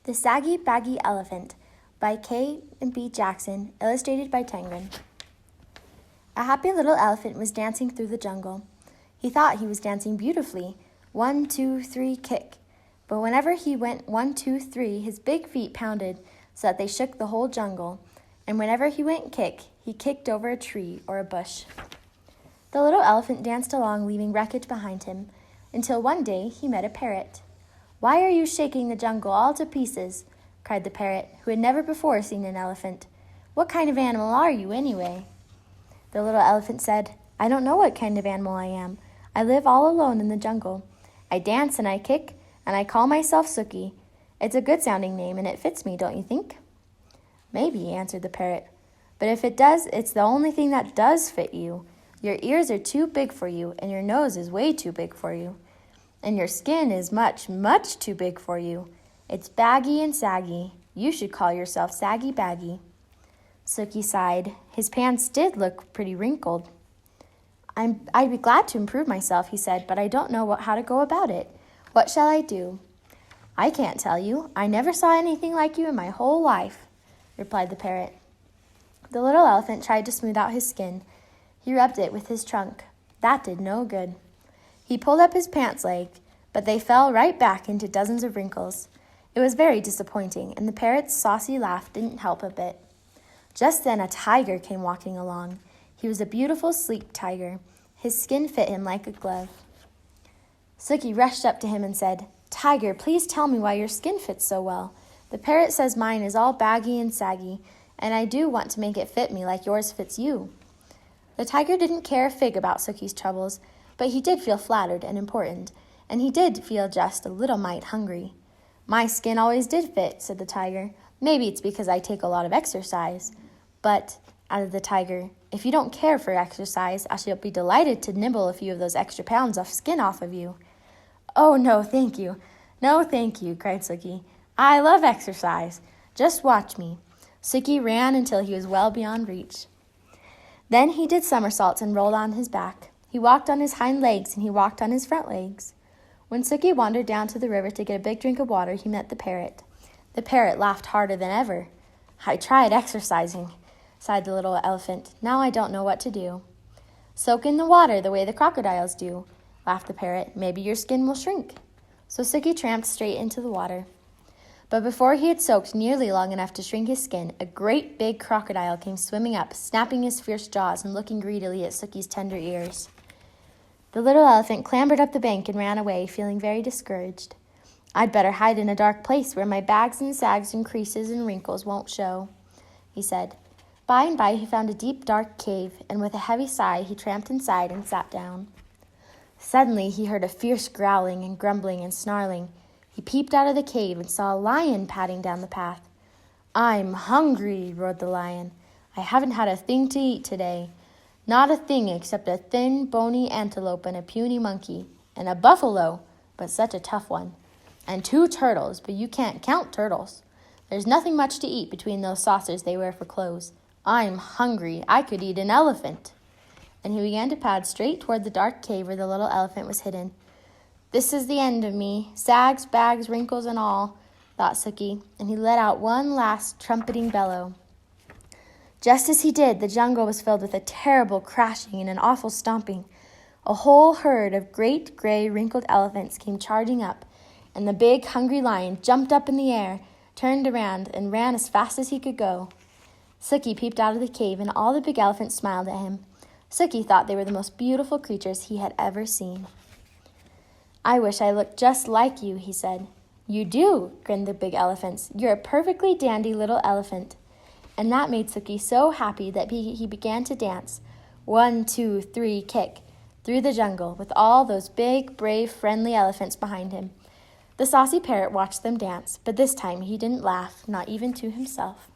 The Saggy, Baggy Elephant by K. and B. Jackson, illustrated by Tangren. A happy little elephant was dancing through the jungle. He thought he was dancing beautifully. 1, 2, 3, kick. But whenever he went 1, 2, 3, his big feet pounded so that they shook the whole jungle. And whenever he went kick, he kicked over a tree or a bush. The little elephant danced along, leaving wreckage behind him, until one day he met a parrot. "Why are you shaking the jungle all to pieces?" cried the parrot, who had never before seen an elephant. "What kind of animal are you, anyway?" The little elephant said, "I don't know what kind of animal I am. I live all alone in the jungle. I dance and I kick, and I call myself Sookie. It's a good-sounding name, and it fits me, don't you think?" "Maybe," answered the parrot. "But if it does, it's the only thing that does fit you. Your ears are too big for you, and your nose is way too big for you. And your skin is much, much too big for you. It's baggy and saggy. You should call yourself Saggy Baggy." Sookie sighed. His pants did look pretty wrinkled. I'd be glad to improve myself," he said, "but I don't know how to go about it. What shall I do?" "I can't tell you. I never saw anything like you in my whole life," replied the parrot. The little elephant tried to smooth out his skin. He rubbed it with his trunk. That did no good. He pulled up his pants leg, but they fell right back into dozens of wrinkles. It was very disappointing, and the parrot's saucy laugh didn't help a bit. Just then a tiger came walking along. He was a beautiful, sleek tiger. His skin fit him like a glove. Sookie rushed up to him and said, "Tiger, please tell me why your skin fits so well. The parrot says mine is all baggy and saggy, and I do want to make it fit me like yours fits you." The tiger didn't care a fig about Sookie's troubles, but he did feel flattered and important, and he did feel just a little mite hungry. "My skin always did fit," said the tiger. "Maybe it's because I take a lot of exercise. But," added the tiger, "if you don't care for exercise, I shall be delighted to nibble a few of those extra pounds of skin off of you." "Oh, no, thank you. No, thank you," cried Sookie. "I love exercise. Just watch me." Sookie ran until he was well beyond reach. Then he did somersaults and rolled on his back. He walked on his hind legs and he walked on his front legs. When Sookie wandered down to the river to get a big drink of water, he met the parrot. The parrot laughed harder than ever. "I tried exercising," sighed the little elephant. "Now I don't know what to do." "Soak in the water the way the crocodiles do," laughed the parrot. "Maybe your skin will shrink." So Sookie tramped straight into the water. But before he had soaked nearly long enough to shrink his skin, a great big crocodile came swimming up, snapping his fierce jaws and looking greedily at Sookie's tender ears. The little elephant clambered up the bank and ran away, feeling very discouraged. "I'd better hide in a dark place where my bags and sags and creases and wrinkles won't show," he said. By and by he found a deep, dark cave, and with a heavy sigh he tramped inside and sat down. Suddenly he heard a fierce growling and grumbling and snarling. He peeped out of the cave and saw a lion padding down the path. "I'm hungry," roared the lion. "I haven't had a thing to eat today. Not a thing except a thin, bony antelope and a puny monkey, and a buffalo, but such a tough one, and 2 turtles, but you can't count turtles. There's nothing much to eat between those saucers they wear for clothes. I'm hungry. I could eat an elephant." And he began to pad straight toward the dark cave where the little elephant was hidden. "This is the end of me, sags, bags, wrinkles, and all," thought Sookie, and he let out one last trumpeting bellow. Just as he did, the jungle was filled with a terrible crashing and an awful stomping. A whole herd of great, gray, wrinkled elephants came charging up, and the big, hungry lion jumped up in the air, turned around, and ran as fast as he could go. Sookie peeped out of the cave, and all the big elephants smiled at him. Sookie thought they were the most beautiful creatures he had ever seen. "I wish I looked just like you," he said. "You do," grinned the big elephants. "You're a perfectly dandy little elephant." And that made Sookie so happy that he began to dance, 1, 2, 3, kick, through the jungle with all those big, brave, friendly elephants behind him. The saucy parrot watched them dance, but this time he didn't laugh, not even to himself.